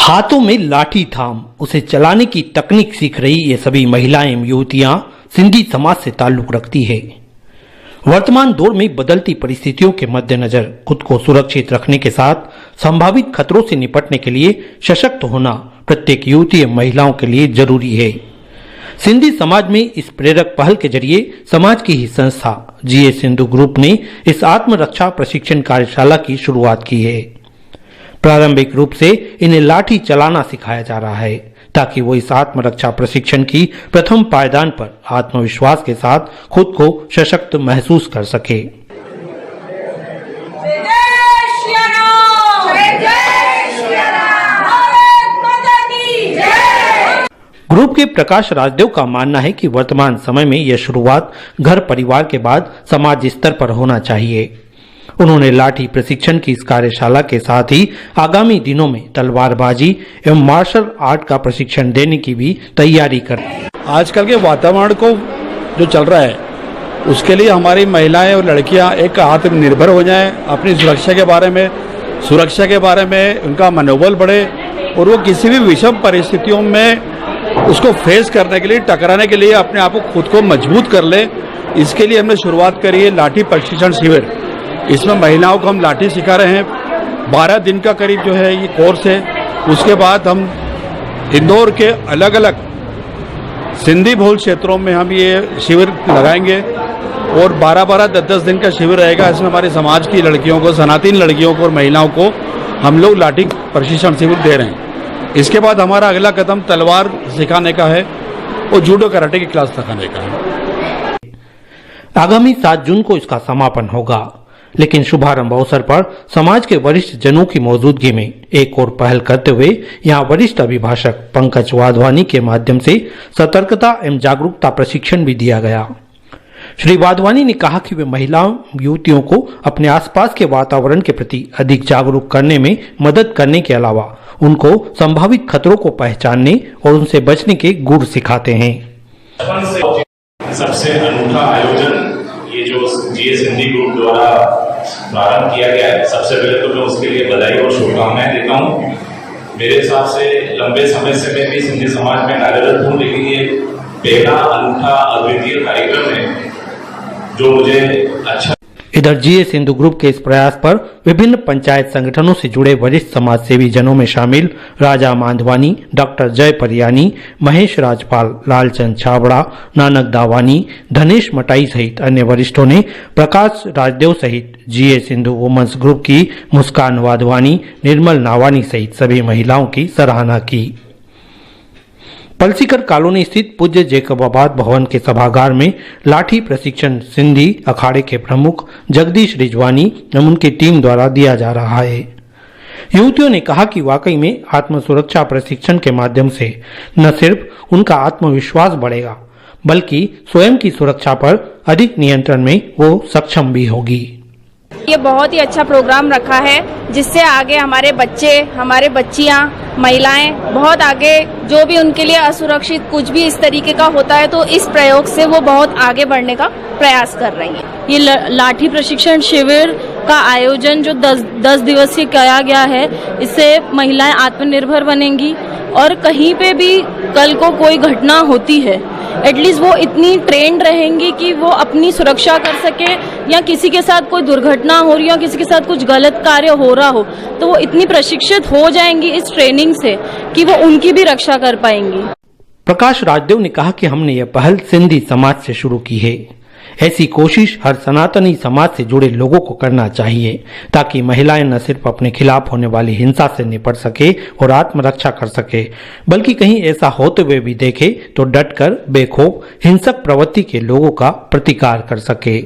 हाथों में लाठी थाम उसे चलाने की तकनीक सीख रही ये सभी महिलाएं एवं युवतियां सिंधी समाज से ताल्लुक रखती है। वर्तमान दौर में बदलती परिस्थितियों के मद्देनजर खुद को सुरक्षित रखने के साथ संभावित खतरों से निपटने के लिए सशक्त होना प्रत्येक युवती एवं महिलाओं के लिए जरूरी है। सिंधी समाज में इस प्रेरक पहल के जरिए समाज की ही संस्था जीए सिंधु ग्रुप ने इस आत्मरक्षा प्रशिक्षण कार्यशाला की शुरुआत की है। प्रारंभिक रूप से इन्हें लाठी चलाना सिखाया जा रहा है ताकि वो इस आत्मरक्षा प्रशिक्षण की प्रथम पायदान पर आत्मविश्वास के साथ खुद को सशक्त महसूस कर सके। ग्रुप के प्रकाश राजदेव का मानना है कि वर्तमान समय में यह शुरुआत घर परिवार के बाद समाज स्तर पर होना चाहिए। उन्होंने लाठी प्रशिक्षण की इस कार्यशाला के साथ ही आगामी दिनों में तलवारबाजी एवं मार्शल आर्ट का प्रशिक्षण देने की भी तैयारी कर। आजकल के वातावरण को जो चल रहा है उसके लिए हमारी महिलाएं और लड़कियां एक आत्मनिर्भर हो जाएं, अपनी सुरक्षा के बारे में उनका मनोबल बढ़े और वो किसी भी विषम परिस्थितियों में उसको फेस करने के लिए, टकराने के लिए अपने आप को खुद को मजबूत कर ले। इसके लिए हमने शुरुआत करी है लाठी प्रशिक्षण शिविर। इसमें महिलाओं को हम लाठी सिखा रहे हैं। 12 दिन का करीब जो है ये कोर्स है। उसके बाद हम इंदौर के अलग अलग सिंधी बहुल क्षेत्रों में हम ये शिविर लगाएंगे और 12-12, 10-10 दिन का शिविर रहेगा। इसमें हमारे समाज की लड़कियों को, सनातन लड़कियों को और महिलाओं को हम लोग लाठी प्रशिक्षण शिविर दे रहे हैं। इसके बाद हमारा अगला कदम तलवार सिखाने का है और जूडो कराटे की क्लास सिखाने का है। आगामी 7 जून को इसका समापन होगा, लेकिन शुभारंभ अवसर पर समाज के वरिष्ठ जनों की मौजूदगी में एक और पहल करते हुए यहां वरिष्ठ अभिभाषक पंकज वाधवानी के माध्यम से सतर्कता एवं जागरूकता प्रशिक्षण भी दिया गया। श्री वाधवानी ने कहा कि वे महिलाओं युवतियों को अपने आसपास के वातावरण के प्रति अधिक जागरूक करने में मदद करने के अलावा उनको संभावित खतरों को पहचानने और उनसे बचने के गुर सिखाते हैं। सबसे अनूठा आयोजन ये जो जीए सिंधी ग्रुप द्वारा प्रारंभ किया गया है, सबसे पहले तो मैं उसके लिए बधाई और शुभकामनाएं देता हूँ। मेरे हिसाब से लंबे समय से मैं भी सिंधी समाज में कार्यरत हूँ, लेकिन ये पहला अनूठा अद्वितीय कार्यक्रम है जो मुझे अच्छा। इधर जीए सिंधु ग्रुप के इस प्रयास पर विभिन्न पंचायत संगठनों से जुड़े वरिष्ठ समाज सेवी जनों में शामिल राजा मांधवानी, डॉक्टर जय परियानी, महेश राजपाल, लालचंद छाबड़ा, नानक दावानी, धनेश मटाई सहित अन्य वरिष्ठों ने प्रकाश राजदेव सहित जीए सिंधु वुमेन्स ग्रुप की मुस्कान वाधवानी, निर्मल नावानी सहित सभी महिलाओं की सराहना की। पलसीकर कॉलोनी स्थित पूज्य जैकबाबाद भवन के सभागार में लाठी प्रशिक्षण सिंधी अखाड़े के प्रमुख जगदीश रिजवानी एवं उनकी टीम द्वारा दिया जा रहा है। युवतियों ने कहा कि वाकई में आत्म सुरक्षा प्रशिक्षण के माध्यम से न सिर्फ उनका आत्मविश्वास बढ़ेगा बल्कि स्वयं की सुरक्षा पर अधिक नियंत्रण में वो सक्षम भी होगी। ये बहुत ही अच्छा प्रोग्राम रखा है जिससे आगे हमारे बच्चे, हमारे बच्चियां, महिलाएं बहुत आगे, जो भी उनके लिए असुरक्षित कुछ भी इस तरीके का होता है तो इस प्रयोग से वो बहुत आगे बढ़ने का प्रयास कर रही हैं। ये लाठी प्रशिक्षण शिविर का आयोजन जो 10 दिवसीय किया गया है, इससे महिलाएं आत्मनिर्भर बनेंगी और कहीं पे भी कल को कोई घटना होती है एटलीस्ट वो इतनी ट्रेंड रहेंगी कि वो अपनी सुरक्षा कर सके, या किसी के साथ कोई दुर्घटना हो रही हो, किसी के साथ कुछ गलत कार्य हो रहा हो तो वो इतनी प्रशिक्षित हो जाएंगी इस ट्रेनिंग से कि वो उनकी भी रक्षा कर पाएंगी। प्रकाश राजदेव ने कहा कि हमने यह पहल सिंधी समाज से शुरू की है। ऐसी कोशिश हर सनातनी समाज से जुड़े लोगों को करना चाहिए ताकि महिलाएं न सिर्फ अपने खिलाफ होने वाली हिंसा से निपट सके और आत्मरक्षा कर सके, बल्कि कहीं ऐसा होते हुए भी देखे तो डटकर बेखौफ हिंसक प्रवृत्ति के लोगों का प्रतिकार कर सके।